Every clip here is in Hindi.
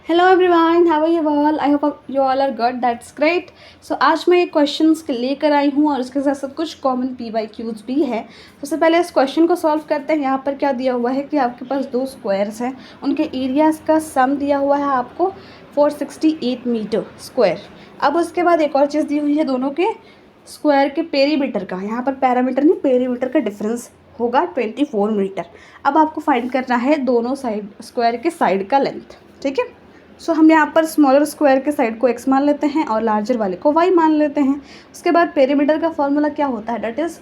Hello everyone, how are you all? I hope you all are good, that's great. So आज मैं एक क्वेश्चंस लेकर आई हूँ और उसके साथ साथ कुछ कॉमन PYQs भी है। सबसे पहले इस क्वेश्चन को सॉल्व करते हैं। यहाँ पर क्या दिया हुआ है कि आपके पास दो स्क्वायर्स हैं, उनके एरियाज़ का सम दिया हुआ है आपको 468 मीटर स्क्वायर। अब उसके बाद एक और चीज़ दी हुई है, दोनों के स्क्वायर के पेरीमीटर का, यहाँ पर पैरामीटर नहीं पेरीमीटर का डिफरेंस होगा 24 मीटर। अब आपको फाइंड करना है दोनों साइड स्क्वायर के साइड का लेंथ, ठीक है। सो हम यहाँ पर स्मॉलर स्क्वायर के साइड को x मान लेते हैं और लार्जर वाले को y मान लेते हैं। उसके बाद पेरीमीटर का फॉर्मूला क्या होता है, डेट इज़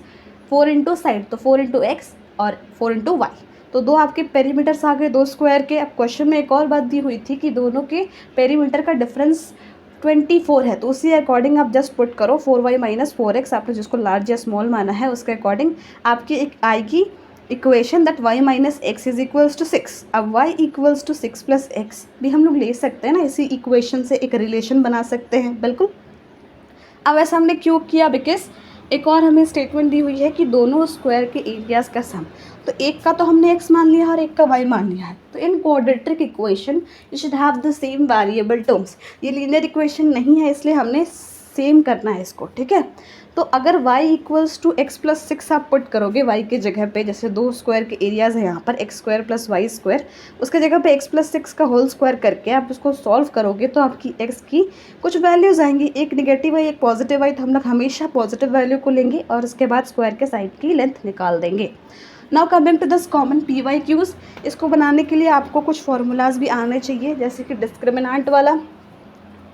4 इंटू साइड, तो 4 इंटू एक्स और 4 इंटू वाई। तो दो आपके पेरीमीटर्स आ गए दो स्क्वायर के। अब क्वेश्चन में एक और बात दी हुई थी कि दोनों के पेरीमीटर का डिफरेंस 24 है, तो उसी अकॉर्डिंग आप जस्ट पुट करो 4y माइनस 4x, आपने जिसको लार्ज या स्मॉल माना है उसके अकॉर्डिंग आपकी एक आएगी equation that y minus x is equals to 6। अब y equals to 6 plus x भी हम लोग ले सकते हैं ना, इसी इक्वेशन से एक रिलेशन बना सकते हैं, बिल्कुल। अब ऐसा हमने क्यों किया, बिकॉज एक और हमें स्टेटमेंट दी हुई है कि दोनों स्क्वायर के एरियाज़ का सम, तो एक का तो हमने x मान लिया और एक का y मान लिया है। तो in quadratic equation you should have the same variable terms. ये लीनियर इक्वेशन नहीं है, इसलिए हमने सेम करना है इसको, ठीक है। तो अगर y equals to x plus 6 आप पुट करोगे y के जगह पे, जैसे दो स्क्वायर के एरियाज़ हैं यहाँ पर x square plus y square, उसके जगह पे एक्स प्लस 6 का होल स्क्वायर करके आप उसको सॉल्व करोगे तो आपकी x की कुछ वैल्यूज़ आएंगी, एक नेगेटिव है एक पॉजिटिव है, तो हम लोग हमेशा पॉजिटिव वैल्यू को लेंगे और उसके बाद स्क्वायर के साइड की लेंथ निकाल देंगे। Now coming to this common PYQs, इसको बनाने के लिए आपको कुछ फॉर्मूलाज भी आने चाहिए, जैसे कि डिस्क्रिमिनेंट वाला।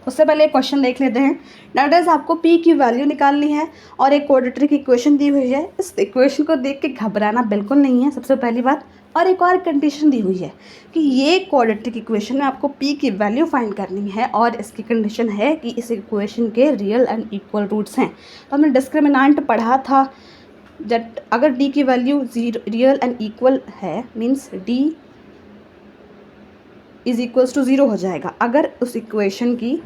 उससे पहले एक क्वेश्चन देख लेते हैं। दैट इज आपको P की वैल्यू निकालनी है और एक क्वाड्रेटिक इक्वेशन दी हुई है। इस इक्वेशन को देख के घबराना बिल्कुल नहीं है, सबसे पहली बात। और एक और कंडीशन दी हुई है कि ये क्वाड्रेटिक इक्वेशन में आपको P की वैल्यू फाइंड करनी है और इसकी कंडीशन है कि इस इक्वेशन के रियल एंड इक्वल रूट्स हैं। तो हमने डिस्क्रिमिनेंट पढ़ा था, जब अगर D की वैल्यू रियल एंड इक्वल है means D is equals to 0 हो जाएगा अगर उस इक्वेशन की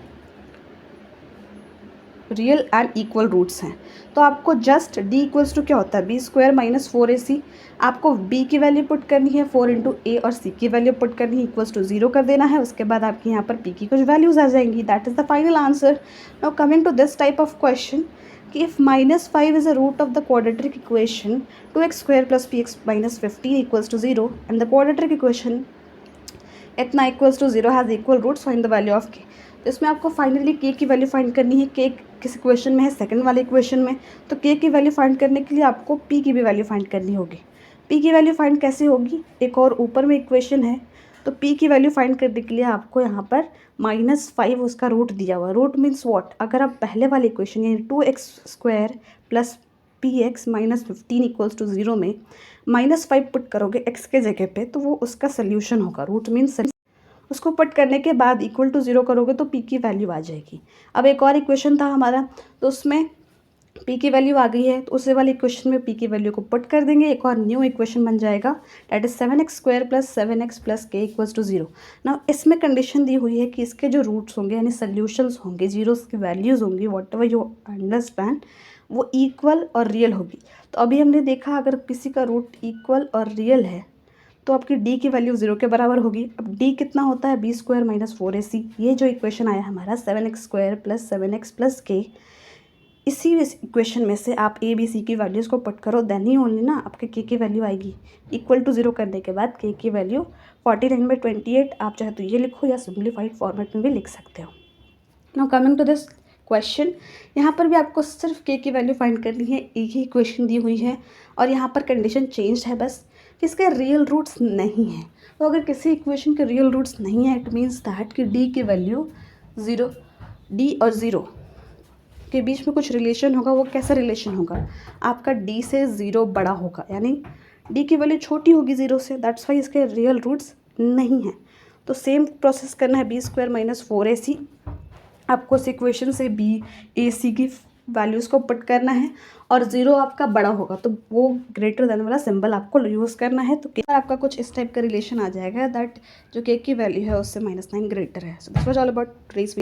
रियल एंड इक्वल रूट्स हैं। तो आपको जस्ट d इक्वल्स टू क्या होता है, बी स्क्वायर माइनस 4ac। आपको b की वैल्यू पुट करनी है 4 इंटू ए और c की वैल्यू पुट करनी है इक्वल्स टू 0 कर देना है। उसके बाद आपके यहाँ पर p की कुछ वैल्यूज आ जाएंगी, that is the final answer. Now coming to this type of question कि if -5 is a root of the quadratic equation 2x square plus px minus 15 equals to 0 and the quadratic equation इतना equals to 0 has equal roots, find the value of k। तो इसमें आपको फाइनली k की वैल्यू फाइंड करनी है। k किस इक्वेशन में है, सेकंड वाले इक्वेशन में। तो k की वैल्यू फाइंड करने के लिए आपको p की भी वैल्यू फाइंड करनी होगी। p की वैल्यू फाइंड कैसे होगी, एक और ऊपर में इक्वेशन है, तो p की वैल्यू फाइंड करने के लिए आपको यहाँ पर -5 उसका रूट दिया हुआ है। रूट मीन्स वॉट, अगर आप पहले वाले इक्वेशन यानी 2x square plus px minus 15 equals to 0 में -5 पुट करोगे x के जगह पे, तो वो उसका सोल्यूशन होगा। रूट मीन्स उसको पुट करने के बाद इक्वल टू 0 करोगे तो p की वैल्यू आ जाएगी। अब एक और इक्वेशन था हमारा, तो उसमें p की वैल्यू आ गई है, तो उस वाले इक्वेशन में p की वैल्यू को पुट कर देंगे, एक और न्यू इक्वेशन बन जाएगा, that is 7x square plus 7x plus k equals to 0। ना इसमें कंडीशन दी हुई है कि इसके जो रूट्स होंगे यानी सोल्यूशंस होंगे, जीरोस की वैल्यूज़ होंगी, वॉट एवर यू अंडरस्टैंड, वो इक्वल और रियल होगी। तो अभी हमने देखा अगर किसी का रूट इक्वल और रियल है तो आपकी d की वैल्यू 0 के बराबर होगी। अब d कितना होता है, बी स्क्वायर माइनस 4ac। ये जो इक्वेशन आया हमारा 7x square plus 7x plus k, इसी इक्वेशन में से आप a b c की वैल्यूज़ को पुट करो, देन ही ओनली ना आपके k की वैल्यू आएगी। इक्वल टू 0 करने के बाद k की वैल्यू 49/28, आप चाहे तो ये लिखो या सिम्प्लीफाइड फॉर्मेट में भी लिख सकते हो। Now coming to this question, यहाँ पर भी आपको सिर्फ k की वैल्यू फाइंड करनी है, एक ही इक्वेशन दी हुई है और यहाँ पर कंडीशन चेंज है बस कि इसके रियल रूट्स नहीं हैं। तो अगर किसी इक्वेशन के रियल रूट्स नहीं है, इट मीन्स दैट कि d की वैल्यू 0, d और 0 के बीच में कुछ रिलेशन होगा। वो कैसा रिलेशन होगा, आपका d से 0 बड़ा होगा, यानी d की वैल्यू छोटी होगी 0 से, दैट्स वाई इसके रियल रूट्स नहीं हैं। तो सेम प्रोसेस करना है, बी स्क्वायर माइनस 4ac। आपको इस इक्वेशन से BAC की वैल्यूज़ को पुट करना है और 0 आपका बड़ा होगा तो वो ग्रेटर देन वाला सिंबल आपको यूज़ करना है। तो आपका कुछ इस टाइप का रिलेशन आ जाएगा दैट जो k की वैल्यू है उससे -9 ग्रेटर है। So this was all about trace.